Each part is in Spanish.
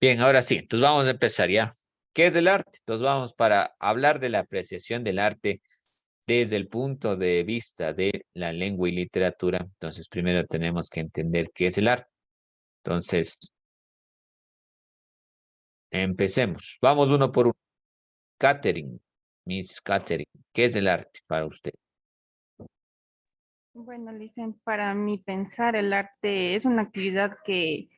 Bien, ahora sí, entonces vamos a empezar ya. ¿Qué es el arte? Entonces vamos para hablar de la apreciación del arte desde el punto de vista de la lengua y literatura. Entonces primero tenemos que entender qué es el arte. Entonces, empecemos. Vamos uno por uno. Catherine, Miss Catherine, ¿qué es el arte para usted? Bueno, Licen, para mi pensar, el arte es una actividad que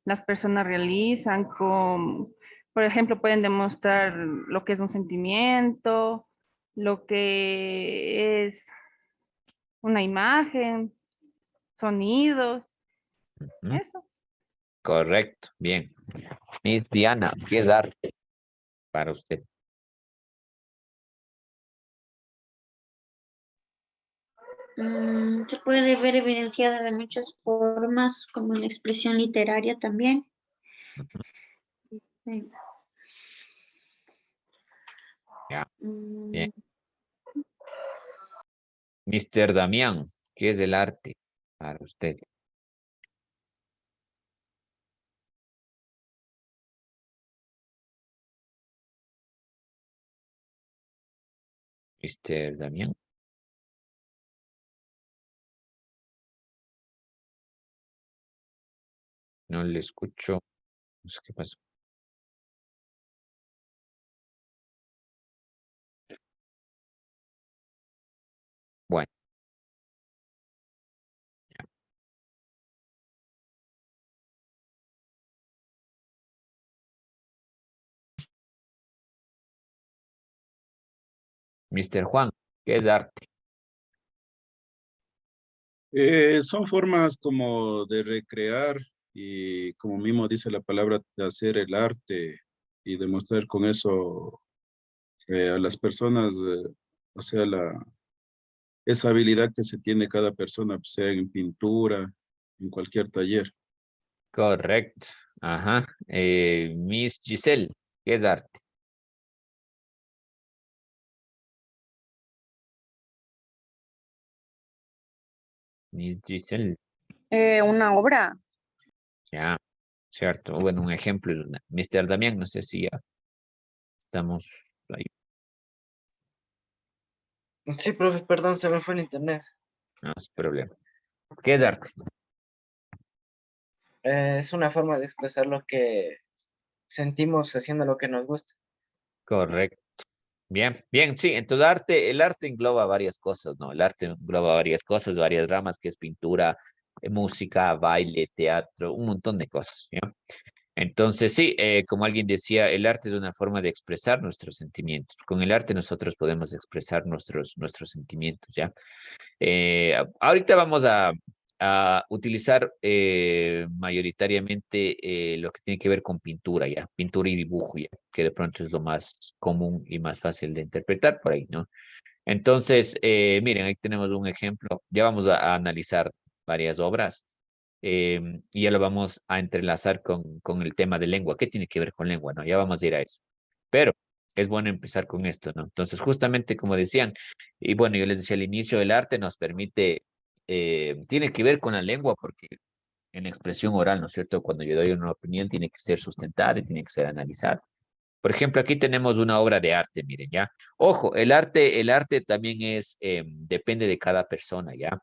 las personas realizan con, por ejemplo, pueden demostrar lo que es un sentimiento, lo que es una imagen, sonidos, ¿Mm? eso. Correcto, bien. Miss Diana, ¿qué es arte para usted? Se puede ver evidenciada de muchas formas, como en la expresión literaria también. Ujú. Eh, Ya, bien. mm, Mr. Damián, ¿qué es el arte para usted? Mr. Damián, no le escucho. No sé qué pasó. Bueno, Mr. Juan, ¿qué es arte? Son formas como de recrear y como mismo dice la palabra, de hacer el arte y demostrar con eso a las personas, o sea, esa habilidad que se tiene cada persona, sea en pintura, en cualquier taller. Correcto. Ajá. Miss Giselle, ¿qué es arte? Miss Giselle, Una obra. ya, cierto. Bueno, un ejemplo es una. Mr. Damián, no sé si ya estamos ahí. Sí, profe, perdón, se me fue el internet. No es problema. ¿Qué es arte? Es una forma de expresar lo que sentimos haciendo lo que nos gusta. Correcto. Bien, bien, sí. Entonces, el arte engloba varias cosas, ¿no? El arte engloba varias cosas, varias ramas, que es pintura, música, baile, teatro, un montón de cosas, ¿ya? Entonces, sí, como alguien decía, el arte es una forma de expresar nuestros sentimientos. Con el arte nosotros podemos expresar nuestros sentimientos, ¿ya? Ahorita vamos a utilizar mayoritariamente lo que tiene que ver con pintura, ¿ya? Pintura y dibujo, ¿ya? Que de pronto es lo más común y más fácil de interpretar por ahí, ¿no? Entonces, miren, ahí tenemos un ejemplo. Ya vamos a analizar varias obras y ya lo vamos a entrelazar con el tema de lengua. ¿Qué tiene que ver con lengua, no? Ya vamos a ir a eso. Pero es bueno empezar con esto, ¿no? Entonces, justamente como decían, y bueno, yo les decía al inicio, el arte nos permite, tiene que ver con la lengua porque en expresión oral, ¿no es cierto? Cuando yo doy una opinión, tiene que ser sustentada y tiene que ser analizada. Por ejemplo, aquí tenemos una obra de arte, miren, ¿ya? Ojo, el arte también es, depende de cada persona, ¿ya?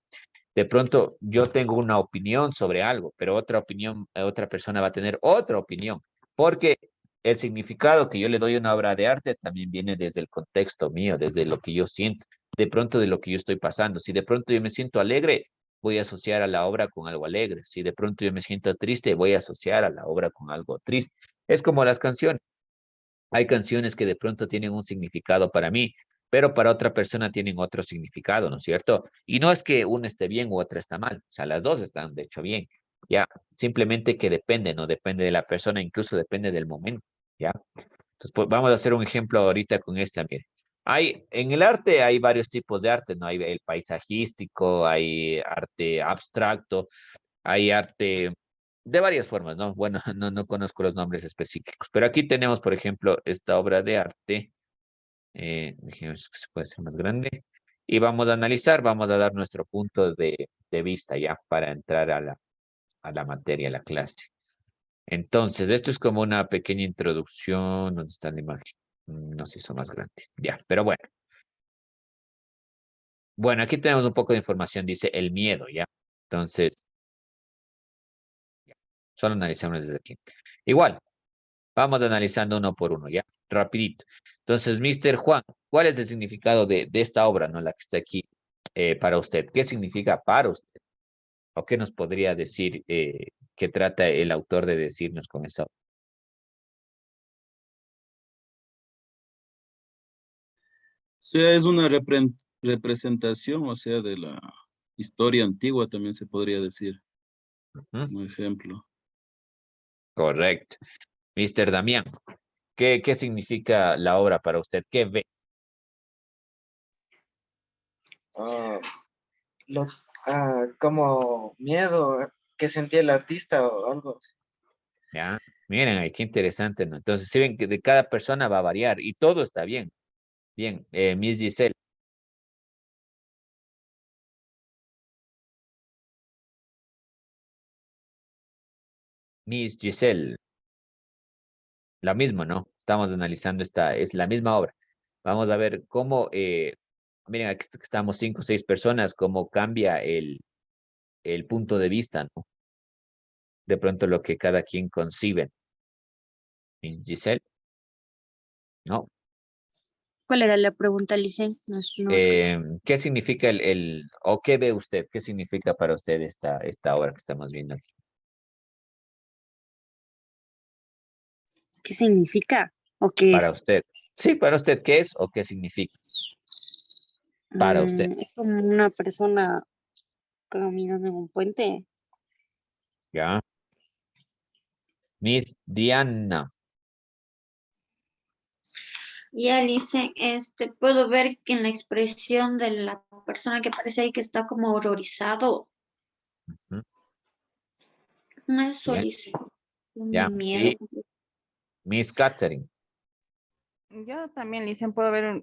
De pronto yo tengo una opinión sobre algo, pero otra opinión, otra persona va a tener otra opinión, porque el significado que yo le doy a una obra de arte también viene desde el contexto mío, desde lo que yo siento, de pronto de lo que yo estoy pasando. Si de pronto yo me siento alegre, voy a asociar a la obra con algo alegre. Si de pronto yo me siento triste, voy a asociar a la obra con algo triste. Es como las canciones. Hay canciones que de pronto tienen un significado para mí, pero para otra persona tienen otro significado, ¿no es cierto? Y no es que una esté bien u otra está mal, o sea, las dos están de hecho bien, ¿ya? Simplemente que depende, ¿no? Depende de la persona, incluso depende del momento, ¿ya? Entonces, pues, vamos a hacer un ejemplo ahorita con esta, mire. En el arte hay varios tipos de arte, ¿no? Hay el paisajístico, hay arte abstracto, hay arte de varias formas, ¿no? Bueno, no conozco los nombres específicos, pero aquí tenemos, por ejemplo, esta obra de arte. Dijimos que se puede hacer más grande. Y vamos a analizar, vamos a dar nuestro punto de vista ya para entrar a la materia, a la clase. Entonces, esto es como una pequeña introducción. ¿Dónde está la imagen? No se hizo más grande. Ya, pero bueno. Bueno, aquí tenemos un poco de información. Dice el miedo, ¿ya? Entonces, solo analizamos desde aquí. Igual, vamos analizando uno por uno, ¿ya? Rapidito. Entonces, Mr. Juan, ¿cuál es el significado de esta obra, no? La que está aquí para usted. ¿Qué significa para usted? ¿O qué nos podría decir que trata el autor de decirnos con esa obra? O sea, es una representación, o sea, de la historia antigua también se podría decir, Ujú, un ejemplo. correcto. Mr. Damián, ¿qué significa la obra para usted? ¿Qué ve? Ah, lo, como miedo que sentía el artista o algo así. ¿Ya? Miren, ahí qué interesante, ¿no? Entonces, si ven que de cada persona va a variar y todo está bien. Bien, Miss Giselle. Miss Giselle, la misma, ¿no? Estamos analizando es la misma obra. Vamos a ver cómo, miren, aquí estamos 5 o 6 personas, cómo cambia el punto de vista, ¿no? De pronto lo que cada quien concibe. Miss Giselle, ¿no? ¿Cuál era la pregunta, Licen? No, no escuché. ¿Qué significa o qué ve usted? ¿Qué significa para usted esta obra que estamos viendo aquí? ¿Qué significa o qué Para es? usted. Sí, para usted, ¿qué es o qué significa para usted? Es como una persona caminando en un puente. ¿Ya? Miss Diana. Y Alice, puedo ver que en la expresión de la persona que parece ahí que está como horrorizado, Ujú, no es bien, Alice, ya. un miedo. Y Miss Catherine. Yo también, Licen, puedo ver,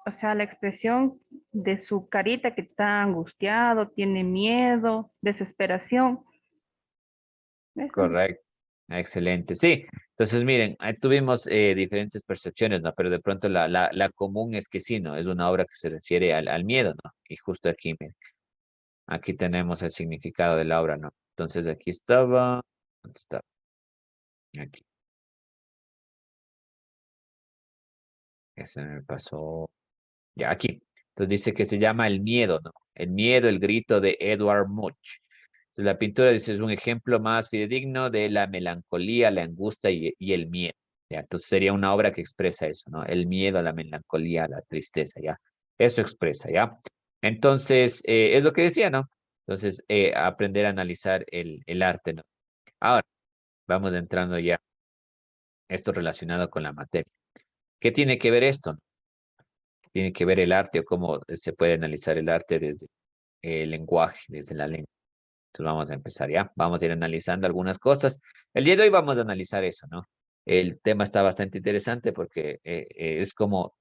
o sea, la expresión de su carita que está angustiado, tiene miedo, desesperación. Eso. Correcto. Excelente. Sí. Entonces, miren, ahí tuvimos diferentes percepciones, ¿no? Pero de pronto la común es que sí, ¿no? Es una obra que se refiere al miedo, ¿no? Y justo aquí, miren, aquí tenemos el significado de la obra, ¿no? Entonces, aquí estaba. ¿Dónde está? Aquí. Ese me pasó. Ya, aquí. Entonces dice que se llama El miedo, ¿no? El miedo, el grito de Edward Munch. Entonces la pintura dice es un ejemplo más fidedigno de la melancolía, la angustia y el miedo. ¿Ya? Entonces sería una obra que expresa eso, ¿no? El miedo, la melancolía, la tristeza, ¿ya? Eso expresa, ¿ya? Entonces, es lo que decía, ¿no? Entonces, aprender a analizar el arte, ¿no? Ahora, vamos entrando ya, esto relacionado con la materia. ¿Qué tiene que ver esto? Tiene que ver el arte o cómo se puede analizar el arte desde el lenguaje, desde la lengua. Entonces vamos a empezar ya. Vamos a ir analizando algunas cosas. El día de hoy vamos a analizar eso, ¿no? El tema está bastante interesante porque es como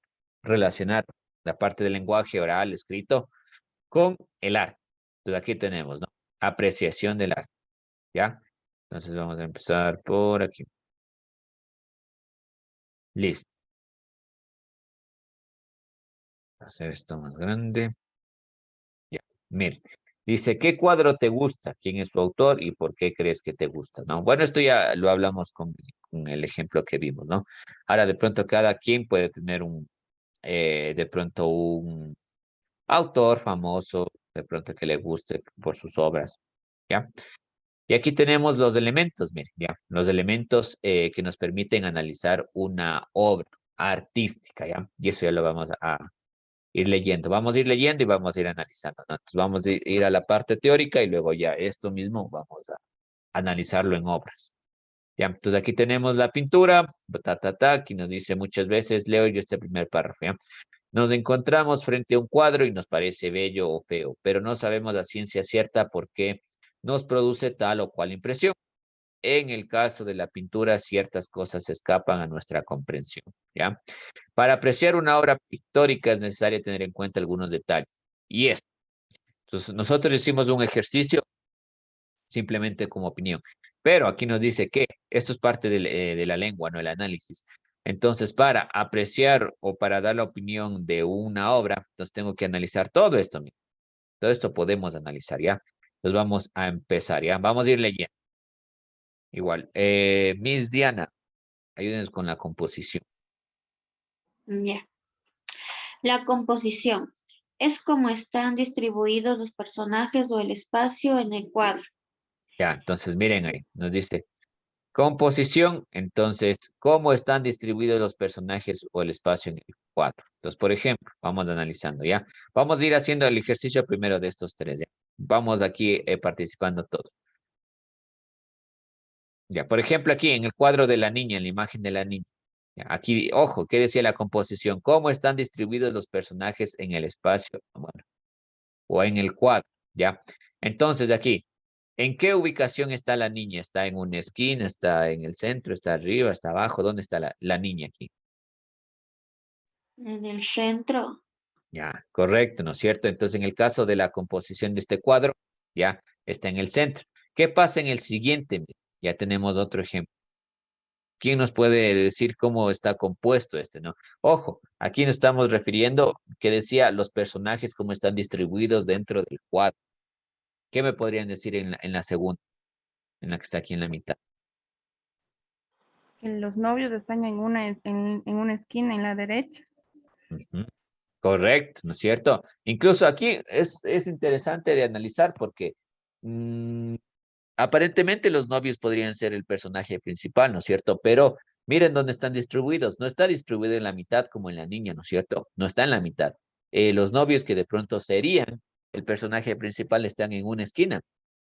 relacionar la parte del lenguaje oral, escrito, con el arte. Entonces aquí tenemos, ¿no? Apreciación del arte, ¿ya? Entonces vamos a empezar por aquí. Listo. Hacer esto más grande. Ya, mire, dice, ¿qué cuadro te gusta? ¿Quién es su autor y por qué crees que te gusta? ¿No? Bueno, esto ya lo hablamos con el ejemplo que vimos, ¿no? Ahora, de pronto, cada quien puede tener de pronto, un autor famoso, de pronto que le guste por sus obras, ¿ya? Y aquí tenemos los elementos, miren, ¿ya? Los elementos que nos permiten analizar una obra artística, ¿ya? Y eso ya lo vamos a ir leyendo. Vamos a ir leyendo y vamos a ir analizando, ¿no? Entonces vamos a ir a la parte teórica y luego ya esto mismo vamos a analizarlo en obras. Ya, entonces aquí tenemos la pintura, aquí nos dice muchas veces, leo yo este primer párrafo, ¿ya? Nos encontramos frente a un cuadro y nos parece bello o feo, pero no sabemos a ciencia cierta por qué nos produce tal o cual impresión. En el caso de la pintura, ciertas cosas escapan a nuestra comprensión, ¿ya? Para apreciar una obra pictórica es necesario tener en cuenta algunos detalles. Y esto. Entonces, nosotros hicimos un ejercicio simplemente como opinión. Pero aquí nos dice que esto es parte de la lengua, ¿no? El análisis. Entonces, para apreciar o para dar la opinión de una obra, entonces tengo que analizar todo esto, mira. Todo esto podemos analizar, ¿ya? Entonces vamos a empezar, ¿ya? Vamos a ir leyendo. Igual. Miss Diana, ayúdenos con la composición. Ya. La composición es como están distribuidos los personajes o el espacio en el cuadro. Ya, entonces miren ahí, nos dice composición, entonces, ¿cómo están distribuidos los personajes o el espacio en el cuadro? Entonces, por ejemplo, vamos analizando, ¿ya? Vamos a ir haciendo el ejercicio primero de estos tres, ¿ya? Vamos aquí participando todos. Ya, por ejemplo, aquí en el cuadro de la niña, en la imagen de la niña. Ya, aquí, ojo, ¿qué decía la composición? ¿Cómo están distribuidos los personajes en el espacio? Bueno, o en el cuadro, ¿ya? Entonces, aquí, ¿en qué ubicación está la niña? ¿Está en una esquina? ¿Está en el centro? ¿Está arriba? ¿Está abajo? ¿Dónde está la niña aquí? En el centro. Ya, correcto, ¿no es cierto? Entonces, en el caso de la composición de este cuadro, ya está en el centro. ¿Qué pasa en el siguiente? Ya tenemos otro ejemplo. ¿Quién nos puede decir cómo está compuesto este, no? Ojo, aquí nos estamos refiriendo que decía los personajes cómo están distribuidos dentro del cuadro. ¿Qué me podrían decir en la segunda, en la que está aquí en la mitad? Que los novios están en una esquina en la derecha. Ujú. Correcto, ¿no es cierto? Incluso aquí es interesante de analizar porque mm, aparentemente los novios podrían ser el personaje principal, ¿no es cierto? Pero miren dónde están distribuidos. No está distribuido en la mitad como en la niña, ¿no es cierto? No está en la mitad. Los novios que de pronto serían el personaje principal están en una esquina.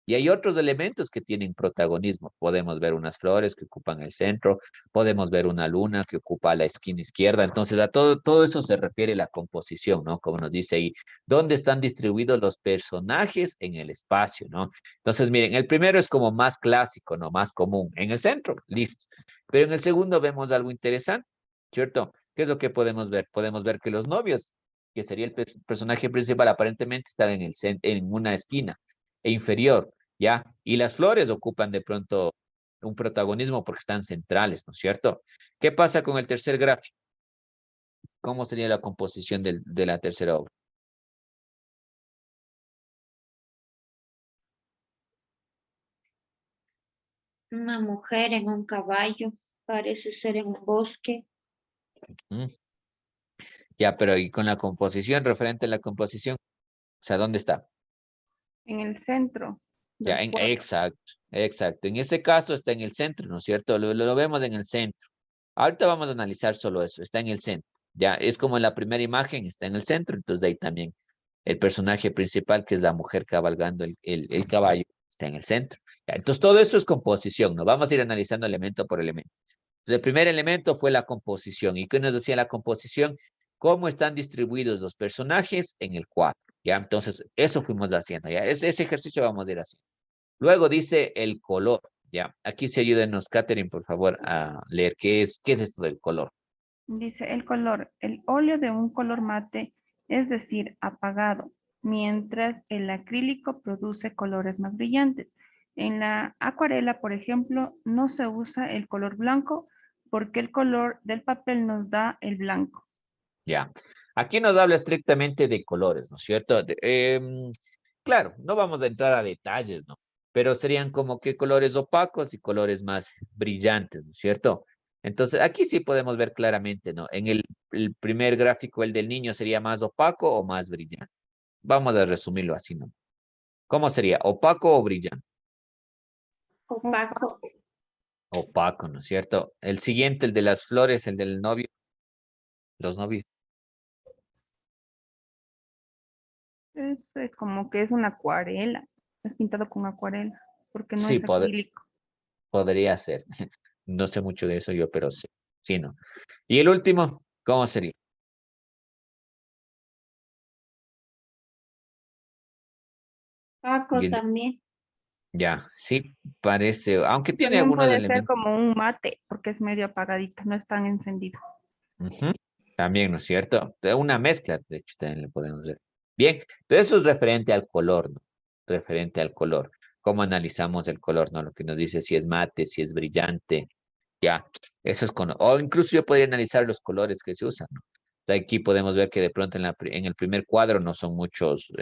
Y hay otros elementos que tienen protagonismo. Podemos ver unas flores que ocupan el centro, podemos ver una luna que ocupa la esquina izquierda. Entonces, a todo eso se refiere la composición, ¿no? Como nos dice ahí, ¿dónde están distribuidos los personajes en el espacio, ¿no? Entonces, miren, el primero es como más clásico, ¿no? Más común. En el centro, listo. Pero en el segundo vemos algo interesante, ¿cierto? ¿Qué es lo que podemos ver? Podemos ver que los novios, que sería el personaje principal, aparentemente están en una esquina e inferior, ¿ya? Y las flores ocupan de pronto un protagonismo porque están centrales, ¿no es cierto? ¿Qué pasa con el tercer gráfico? ¿Cómo sería la composición de la tercera obra? Una mujer en un caballo. Parece ser en un bosque. ¿Mm? Ya, pero ¿y con la composición, referente a la composición? O sea, ¿dónde está? En el centro Ya, del cuadro. exacto, exacto. En este caso está en el centro, ¿no es cierto? Lo vemos en el centro. Ahorita vamos a analizar solo eso, está en el centro. Ya, es como en la primera imagen, está en el centro, entonces ahí también el personaje principal, que es la mujer cabalgando el caballo, está en el centro. Ya, entonces todo eso es composición, ¿no? Vamos a ir analizando elemento por elemento. Entonces el primer elemento fue la composición. ¿Y qué nos decía la composición? Cómo están distribuidos los personajes en el cuadro. Ya, entonces eso fuimos haciendo, ya. Ese ejercicio vamos a ir haciendo. Luego dice el color, ya. Aquí se ayúdenos, Catherine, por favor, a leer qué es esto del color. Dice el color, el óleo de un color mate, es decir, apagado, mientras el acrílico produce colores más brillantes. En la acuarela, por ejemplo, no se usa el color blanco porque el color del papel nos da el blanco. Ya. Aquí nos habla estrictamente de colores, ¿no es cierto? Claro, no vamos a entrar a detalles, ¿no? Pero serían como que colores opacos y colores más brillantes, ¿no es cierto? Entonces, aquí sí podemos ver claramente, ¿no? En el primer gráfico, el del niño, ¿sería más opaco o más brillante? Vamos a resumirlo así, ¿no? ¿Cómo sería? ¿Opaco o brillante? Opaco. Opaco, ¿no es cierto? El siguiente, el de las flores, el del novio, los novios. Es como que es una acuarela, es pintado con acuarela, porque no Sí, es acrílico. podría ser. No sé mucho de eso yo, pero sí. Sí, ¿no? Y el último, ¿cómo sería? Opaco Y también. ya, sí, parece, aunque tiene También algunos puede ser elementos. como un mate, porque es medio apagadito, no es tan encendido. Ujú. También, ¿no es cierto? Una mezcla, de hecho, también le podemos ver. Bien, entonces eso es referente al color, ¿no? Referente al color. cómo analizamos el color, ¿no? Lo que nos dice si es mate, si es brillante, ya. Eso es o incluso yo podría analizar los colores que se usan, ¿no? Aquí podemos ver que de pronto en el primer cuadro no son muchos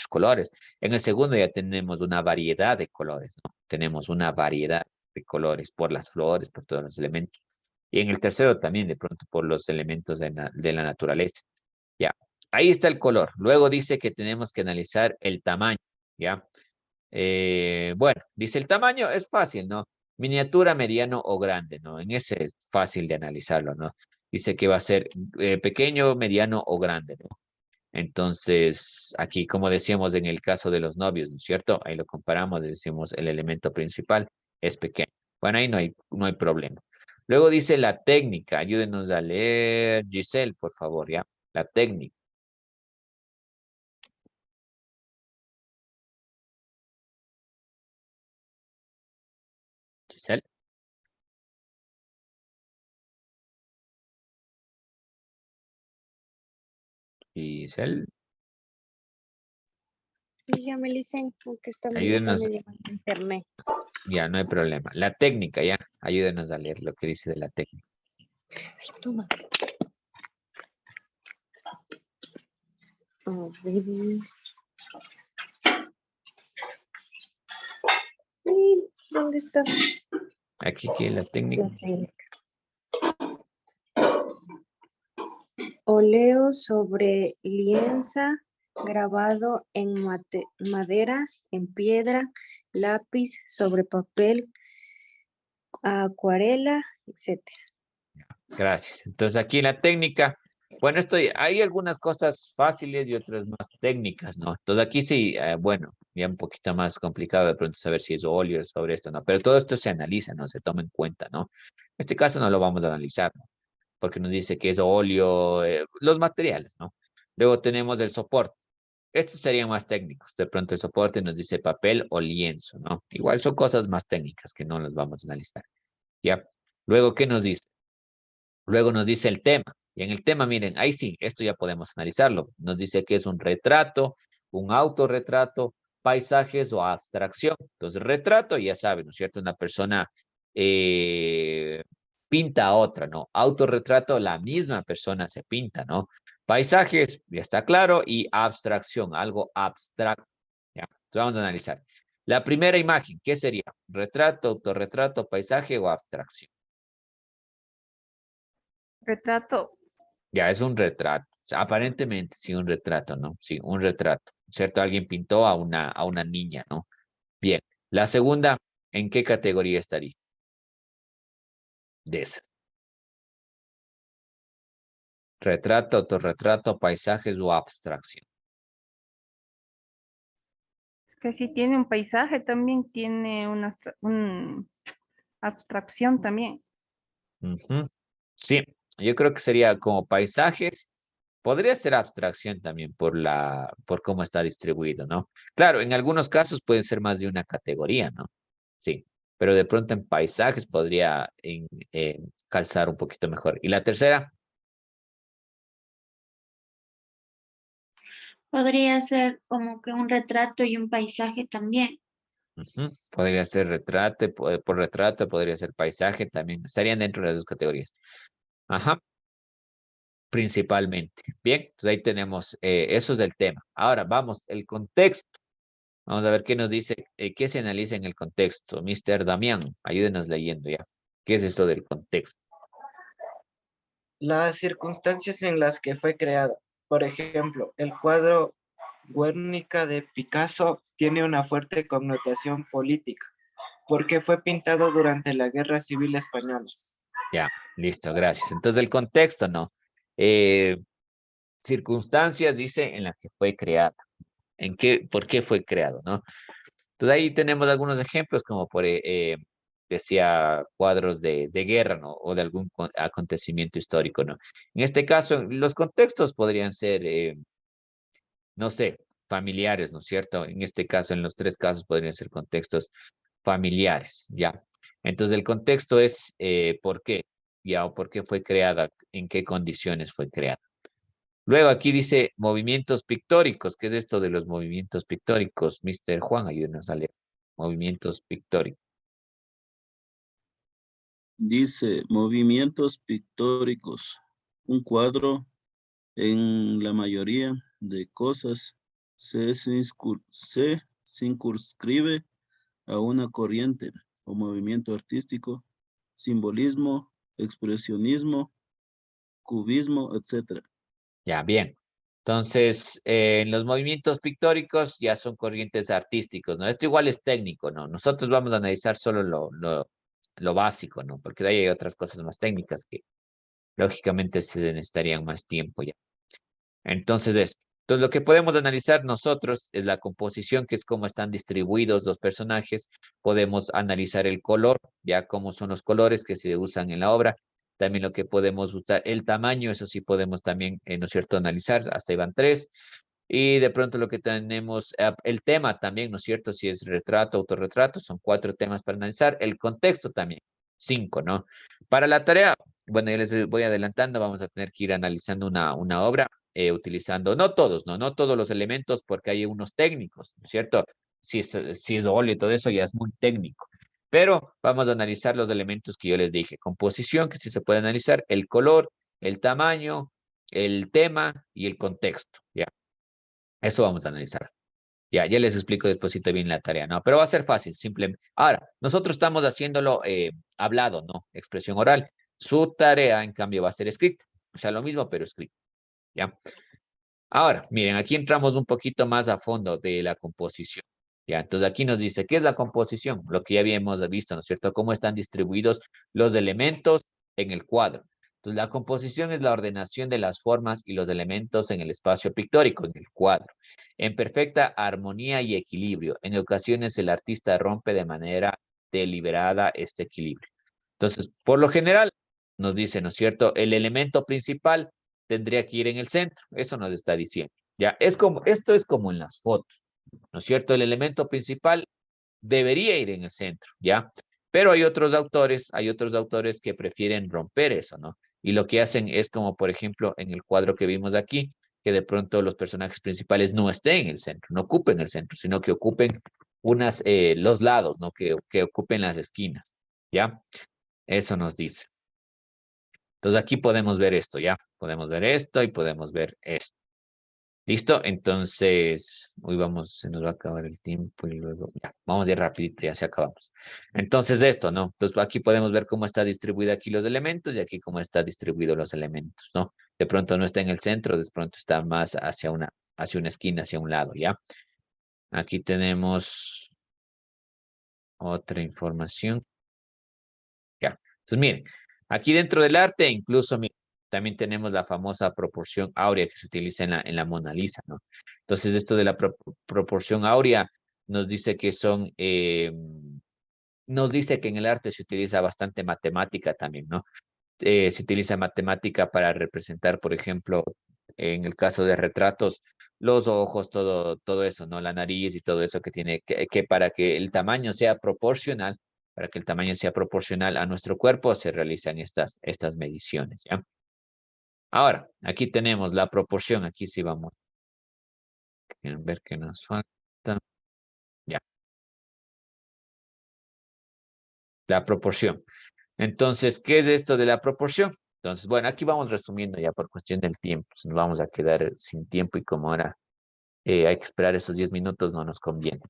colores. En el segundo ya tenemos una variedad de colores, ¿no? Tenemos una variedad de colores por las flores, por todos los elementos. Y en el tercero también, de pronto, por los elementos de la naturaleza. Ya. Ahí está el color. Luego dice que tenemos que analizar el tamaño, ¿ya? Bueno, dice el tamaño, es fácil, ¿no? Miniatura, mediano o grande, ¿no? En ese es fácil de analizarlo, ¿no? Dice que va a ser pequeño, mediano o grande, ¿no? Entonces, aquí, como decíamos en el caso de los novios, ¿no es cierto? Ahí lo comparamos, decimos el elemento principal es pequeño. Bueno, ahí no hay problema. Luego dice la técnica. Ayúdenos a leer, Giselle, por favor, ¿ya? La técnica. Giselle. Giselle, Ya me dicen, aunque está ayúdenos. medio mal en internet. Ya, no hay problema. La técnica, ya. Ayúdenos a leer lo que dice de la técnica. Ay, toma. A ver. ¿Dónde está? Aquí, la técnica. La técnica. Óleo sobre lienza, grabado en madera, en piedra, lápiz sobre papel, acuarela, etcétera. Gracias. Entonces, aquí la técnica. Bueno, hay algunas cosas fáciles y otras más técnicas, ¿no? Entonces, aquí sí, bueno, ya un poquito más complicado de pronto saber si es óleo sobre esto, ¿no? Pero todo esto se analiza, ¿no? Se toma en cuenta, ¿no? En este caso no lo vamos a analizar, ¿no? Porque nos dice que es óleo, los materiales, ¿no? Luego tenemos el soporte. Estos serían más técnicos. De pronto el soporte nos dice papel o lienzo, ¿no? Igual son cosas más técnicas que no las vamos a analizar. ¿Ya? Luego, ¿qué nos dice? Luego nos dice el tema. Y en el tema, miren, ahí sí, esto ya podemos analizarlo. Nos dice que es un retrato, un autorretrato, paisajes o abstracción. Entonces, retrato, ya saben, ¿no es cierto? Una persona pinta a otra, ¿no? Autorretrato, la misma persona se pinta, ¿no? Paisajes, ya está claro, y abstracción, algo abstracto. ¿Ya? Entonces, vamos a analizar. La primera imagen, ¿qué sería? ¿Retrato, autorretrato, paisaje o abstracción? Retrato. Ya es un retrato. O sea, aparentemente sí, un retrato, ¿no? Sí, un retrato. ¿Cierto? Alguien pintó a una niña, ¿no? Bien. La segunda, ¿en qué categoría estaría? De esa. Retrato, autorretrato, paisajes o abstracción. Que si tiene un paisaje, también tiene una abstracción también. Ujú. Sí, yo creo que sería como paisajes. Podría ser abstracción también por cómo está distribuido, ¿no? Claro, en algunos casos pueden ser más de una categoría, ¿no? Sí, pero de pronto en paisajes podría calzar un poquito mejor. Y la tercera, Podría ser como que un retrato y un paisaje también. ujú, podría ser retrato, por retrato podría ser paisaje también. Estarían dentro de las dos categorías. Ajá, principalmente. Bien, entonces ahí tenemos eso es del tema. Ahora vamos, el contexto. Vamos a ver qué nos dice, qué se analiza en el contexto. Mr. Damián, ayúdenos leyendo ya. ¿Qué es esto del contexto? Las circunstancias en las que fue creada. Por ejemplo, el cuadro Guernica de Picasso tiene una fuerte connotación política, porque fue pintado durante la Guerra Civil Española. Ya, listo, gracias. Entonces el contexto, ¿no? Eh, circunstancias, dice, en las que fue creada. ¿Por qué fue creado, no? Entonces ahí tenemos algunos ejemplos, como decía, cuadros de guerra, ¿no? O de algún acontecimiento histórico, ¿no? En este caso, los contextos podrían ser, no sé, familiares, ¿no es cierto? En este caso, en los tres casos podrían ser contextos familiares, ¿ya? Entonces el contexto es por qué, ¿ya? O por qué fue creada, en qué condiciones fue creada. Luego aquí dice movimientos pictóricos. ¿Qué es esto de los movimientos pictóricos? Mr. Juan, ayúdenos a leer. movimientos pictóricos. Dice, movimientos pictóricos. Un cuadro en la mayoría de cosas se circunscribe a una corriente o movimiento artístico, simbolismo, expresionismo, cubismo, etc. Ya, bien. Entonces, en los movimientos pictóricos ya son corrientes artísticos, ¿no? Esto igual es técnico, ¿no? Nosotros vamos a analizar solo lo básico, ¿no? Porque de ahí hay otras cosas más técnicas que lógicamente se necesitarían más tiempo ya. Entonces, lo que podemos analizar nosotros es la composición, que es cómo están distribuidos los personajes. Podemos analizar el color, ya cómo son los colores que se usan en la obra. También lo que podemos usar, el tamaño, eso sí podemos también, ¿no es cierto?, analizar. Hasta ahí van tres. Y de pronto lo que tenemos, el tema también, ¿no es cierto? Si es retrato, autorretrato, son 4 temas para analizar. El contexto también, 5, ¿no? Para la tarea, bueno, ya les voy adelantando, vamos a tener que ir analizando una obra utilizando, no todos, ¿no? No todos los elementos, porque hay unos técnicos, ¿no es cierto? Si es óleo y todo eso ya es muy técnico. Pero vamos a analizar los elementos que yo les dije. Composición, que sí se puede analizar, el color, el tamaño, el tema y el contexto, ¿ya? Eso vamos a analizar. Ya les explico despuesito bien la tarea, ¿no? Pero va a ser fácil, simplemente. Ahora, nosotros estamos haciéndolo hablado, ¿no? Expresión oral. Su tarea, en cambio, va a ser escrita. O sea, lo mismo, pero escrito, ¿ya? Ahora, miren, aquí entramos un poquito más a fondo de la composición. Ya, entonces aquí nos dice, ¿qué es la composición? Lo que ya habíamos visto, ¿no es cierto? Cómo están distribuidos los elementos en el cuadro. Entonces, la composición es la ordenación de las formas y los elementos en el espacio pictórico, en el cuadro, en perfecta armonía y equilibrio. En ocasiones, el artista rompe de manera deliberada este equilibrio. Entonces, por lo general, nos dice, ¿no es cierto? El elemento principal tendría que ir en el centro. Eso nos está diciendo. Ya, esto es como en las fotos, ¿no es cierto? El elemento principal debería ir en el centro, ¿ya? Pero hay otros autores que prefieren romper eso, ¿no? Y lo que hacen es como, por ejemplo, en el cuadro que vimos aquí, que de pronto los personajes principales no estén en el centro, no ocupen el centro, sino que ocupen los lados, ¿no? Que ocupen las esquinas, ¿ya? Eso nos dice. Entonces aquí podemos ver esto, ¿ya? Podemos ver esto y podemos ver esto. ¿Listo? Entonces, hoy se nos va a acabar el tiempo y luego, ya, vamos a ir rapidito, ya se acabamos. Entonces esto, ¿no? Entonces aquí podemos ver cómo está distribuida aquí los elementos y aquí cómo está distribuido los elementos, ¿no? De pronto no está en el centro, de pronto está más hacia una esquina, hacia un lado, ¿ya? Aquí tenemos otra información. Ya. Entonces, miren, aquí dentro del arte, incluso, miren, también tenemos la famosa proporción áurea que se utiliza en la Mona Lisa, ¿no? Entonces, esto de la proporción áurea nos dice nos dice que en el arte se utiliza bastante matemática también, ¿no? Se utiliza matemática para representar, por ejemplo, en el caso de retratos, los ojos, todo eso, ¿no? La nariz y todo eso que tiene que para que el tamaño sea proporcional, para que el tamaño sea proporcional a nuestro cuerpo, se realizan estas mediciones, ¿ya? Ahora, aquí tenemos la proporción, aquí sí vamos a ver qué nos falta. Ya, la proporción. Entonces, ¿qué es esto de la proporción? Entonces, bueno, aquí vamos resumiendo ya por cuestión del tiempo. Nos vamos a quedar sin tiempo y como ahora hay que esperar esos 10 minutos, no nos conviene.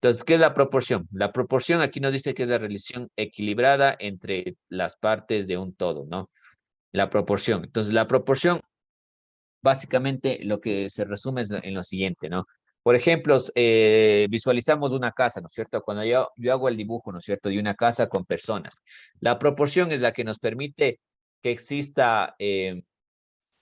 Entonces, ¿qué es la proporción? La proporción aquí nos dice que es la relación equilibrada entre las partes de un todo, ¿no? La proporción. Entonces, la proporción, básicamente lo que se resume es en lo siguiente, ¿no? Por ejemplo, visualizamos una casa, ¿no es cierto? Cuando yo hago el dibujo, ¿no es cierto? De una casa con personas. La proporción es la que nos permite que exista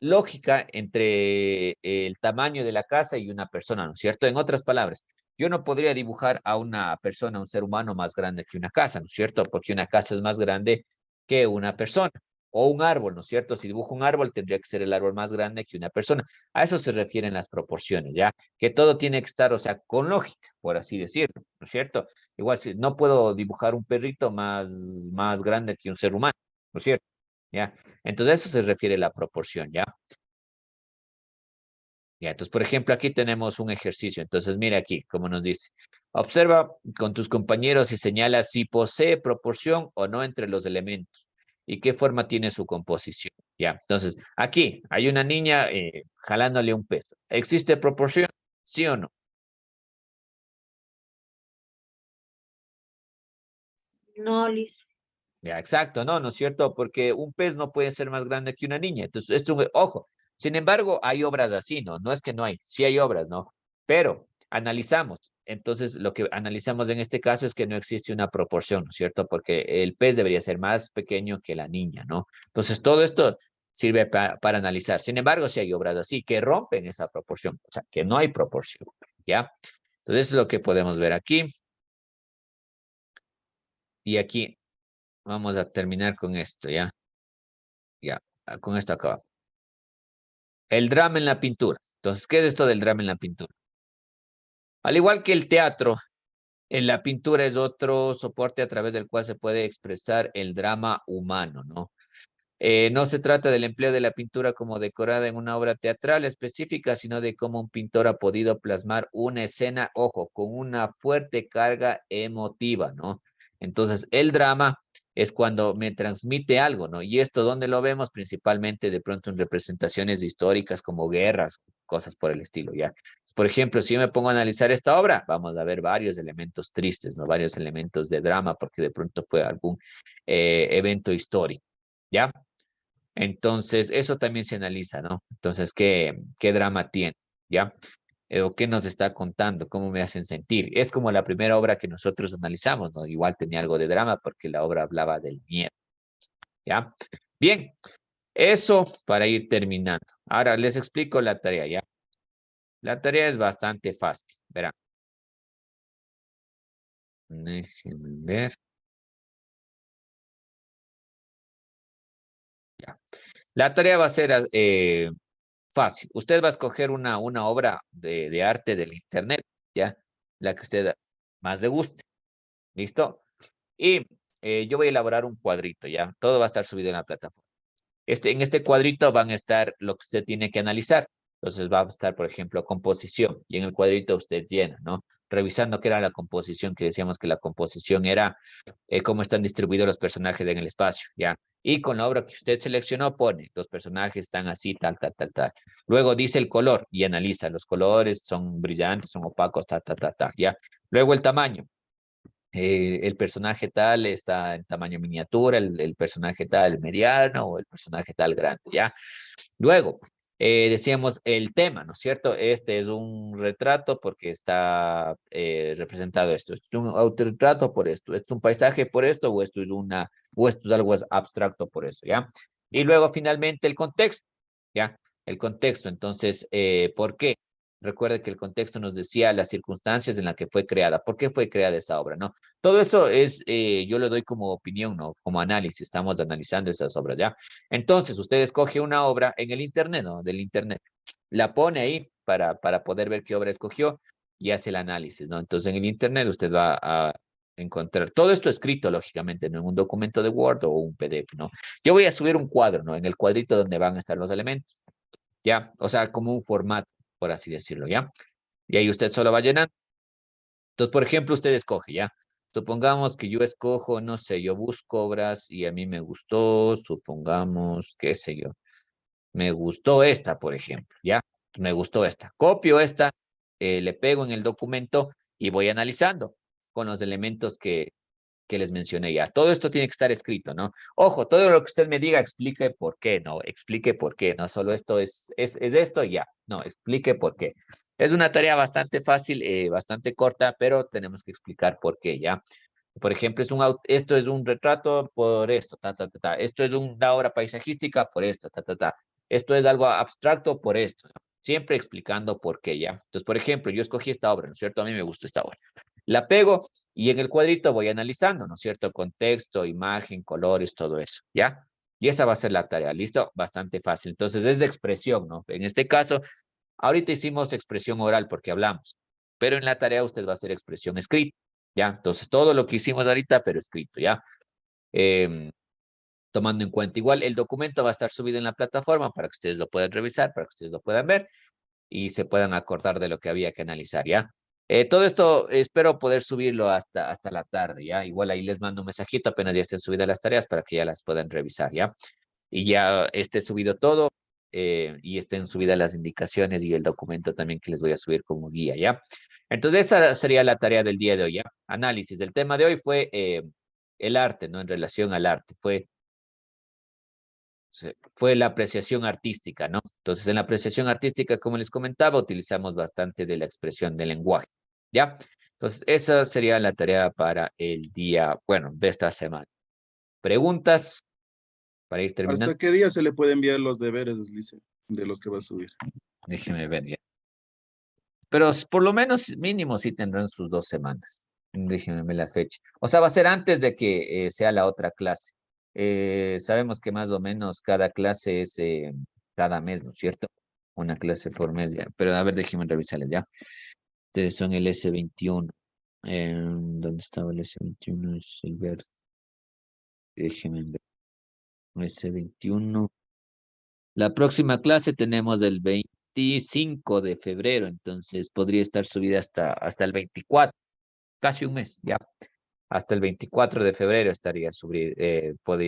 lógica entre el tamaño de la casa y una persona, ¿no es cierto? En otras palabras, yo no podría dibujar a una persona, un ser humano más grande que una casa, ¿no es cierto? Porque una casa es más grande que una persona. O un árbol, ¿no es cierto? Si dibujo un árbol, tendría que ser el árbol más grande que una persona. A eso se refieren las proporciones, ¿ya? Que todo tiene que estar, o sea, con lógica, por así decirlo, ¿no es cierto? Igual, si no puedo dibujar un perrito más grande que un ser humano, ¿no es cierto? ¿Ya? Entonces, a eso se refiere la proporción, ¿ya? Ya, entonces, por ejemplo, aquí tenemos un ejercicio. Entonces, mira aquí, como nos dice. Observa con tus compañeros y señala si posee proporción o no entre los elementos y qué forma tiene su composición. Ya, entonces, aquí hay una niña jalándole un peso. ¿Existe proporción? ¿Sí o no? No, Liz. Ya, exacto, no, ¿no es cierto? Porque un pez no puede ser más grande que una niña. Entonces, esto, ojo, sin embargo, hay obras así, ¿no? No es que no hay, sí hay obras, ¿no? Pero analizamos. Entonces, lo que analizamos en este caso es que no existe una proporción, ¿no es cierto? Porque el pez debería ser más pequeño que la niña, ¿no? Entonces, todo esto sirve para analizar. Sin embargo, sí hay obras así que rompen esa proporción, o sea, que no hay proporción, ¿ya? Entonces, eso es lo que podemos ver aquí. Y aquí vamos a terminar con esto, ¿ya? Ya, con esto acabamos. El drama en la pintura. Entonces, ¿qué es esto del drama en la pintura? Al igual que el teatro, en la pintura es otro soporte a través del cual se puede expresar el drama humano, ¿no? No se trata del empleo de la pintura como decorada en una obra teatral específica, sino de cómo un pintor ha podido plasmar una escena, ojo, con una fuerte carga emotiva, ¿no? Entonces, el drama es cuando me transmite algo, ¿no? Y esto, ¿dónde lo vemos? Principalmente de pronto en representaciones históricas como guerras, cosas por el estilo, ¿ya? Por ejemplo, si yo me pongo a analizar esta obra, vamos a ver varios elementos tristes, ¿no? Varios elementos de drama, porque de pronto fue algún evento histórico, ¿ya? Entonces, eso también se analiza, ¿no? Entonces, ¿qué drama tiene? ¿Ya? ¿O qué nos está contando? ¿Cómo me hacen sentir? Es como la primera obra que nosotros analizamos, ¿no? Igual tenía algo de drama porque la obra hablaba del miedo, ¿ya? Bien, eso para ir terminando. Ahora les explico la tarea, ¿ya? La tarea es bastante fácil, verán. Déjenme ver. Ya. La tarea va a ser fácil. Usted va a escoger una obra de arte del internet, ¿ya? La que usted más le guste. ¿Listo? Y yo voy a elaborar un cuadrito, ¿ya? Todo va a estar subido en la plataforma. En este cuadrito van a estar lo que usted tiene que analizar. Entonces va a estar, por ejemplo, composición. Y en el cuadrito usted llena, ¿no? Revisando qué era la composición, que decíamos que la composición era cómo están distribuidos los personajes en el espacio, ¿ya? Y con la obra que usted seleccionó pone, los personajes están así, tal, tal, tal, tal. Luego dice el color y analiza, los colores son brillantes, son opacos, tal, tal, tal, tal, ¿ya? Luego el tamaño. El personaje tal está en tamaño miniatura, el personaje tal mediano o el personaje tal grande, ¿ya? Luego, decíamos el tema, ¿no es cierto? Este es un retrato porque está representado esto. Esto es un autorretrato por esto. Esto es un paisaje por esto o esto es algo abstracto por eso, ¿ya? Y luego finalmente el contexto, ¿ya? El contexto. Entonces, ¿por qué? Recuerde que el contexto nos decía las circunstancias en las que fue creada. ¿Por qué fue creada esa obra, no? Todo eso es, yo lo doy como opinión, ¿no? Como análisis. Estamos analizando esas obras, ¿ya? Entonces, usted escoge una obra en el Internet, ¿no? Del Internet. La pone ahí para poder ver qué obra escogió y hace el análisis, ¿no? Entonces, en el Internet usted va a encontrar todo esto escrito, lógicamente, ¿no? En un documento de Word o un PDF, ¿no? Yo voy a subir un cuadro, ¿no? En el cuadrito donde van a estar los elementos, ¿ya? O sea, como un formato, por así decirlo, ¿ya? Y ahí usted solo va llenando. Entonces, por ejemplo, usted escoge, ¿ya? Supongamos que yo escojo, no sé, yo busco obras y a mí me gustó, supongamos, qué sé yo, me gustó esta, por ejemplo, ¿ya? Me gustó esta. Copio esta, le pego en el documento y voy analizando con los elementos que les mencioné ya. Todo esto tiene que estar escrito, ¿no? Ojo, todo lo que usted me diga, explique por qué, ¿no? Explique por qué, no solo esto es esto y ya. No, explique por qué. Es una tarea bastante fácil, bastante corta, pero tenemos que explicar por qué, ¿ya? Por ejemplo, esto es un retrato por esto, ta, ta, ta, ta. Esto es una obra paisajística por esto, ta, ta, ta. Esto es algo abstracto por esto, ¿no? Siempre explicando por qué, ¿ya? Entonces, por ejemplo, yo escogí esta obra, ¿no es cierto? A mí me gustó esta obra. La pego y en el cuadrito voy analizando, ¿no es cierto? Contexto, imagen, colores, todo eso, ¿ya? Y esa va a ser la tarea, ¿listo? Bastante fácil. Entonces, es de expresión, ¿no? En este caso, ahorita hicimos expresión oral porque hablamos, pero en la tarea usted va a hacer expresión escrita, ¿ya? Entonces, todo lo que hicimos ahorita, pero escrito, ¿ya? Em, tomando en cuenta, igual el documento va a estar subido en la plataforma para que ustedes lo puedan revisar, para que ustedes lo puedan ver. y se puedan acordar de lo que había que analizar, ¿ya? Todo esto espero poder subirlo hasta la tarde, ¿ya? Igual ahí les mando un mensajito apenas ya estén subidas las tareas para que ya las puedan revisar, ¿ya? Y ya esté subido todo y estén subidas las indicaciones y el documento también que les voy a subir como guía, ¿ya? Entonces esa sería la tarea del día de hoy, ¿ya? Análisis. El tema de hoy fue el arte, ¿no? En relación al arte. Fue la apreciación artística, ¿no? Entonces, en la apreciación artística, como les comentaba, utilizamos bastante de la expresión del lenguaje, ¿ya? Entonces, esa sería la tarea para el día, bueno, de esta semana. ¿Preguntas para ir terminando? ¿Hasta qué día se le puede enviar los deberes, Lice, de los que va a subir? Déjenme ver, ¿ya? Pero por lo menos mínimo sí tendrán sus 2 semanas. Déjenme ver la fecha. O sea, va a ser antes de que sea la otra clase. Sabemos que más o menos cada clase es cada mes, ¿no es cierto? Una clase por mes ya. Pero a ver, déjenme revisarles ya. Ustedes son el S21. ¿Dónde estaba el S21? Es el verde. Déjenme ver. S21. La próxima clase tenemos el 25 de febrero, entonces podría estar subida hasta el 24, casi un mes, ya. Hasta el 24 de febrero estaría subida, podría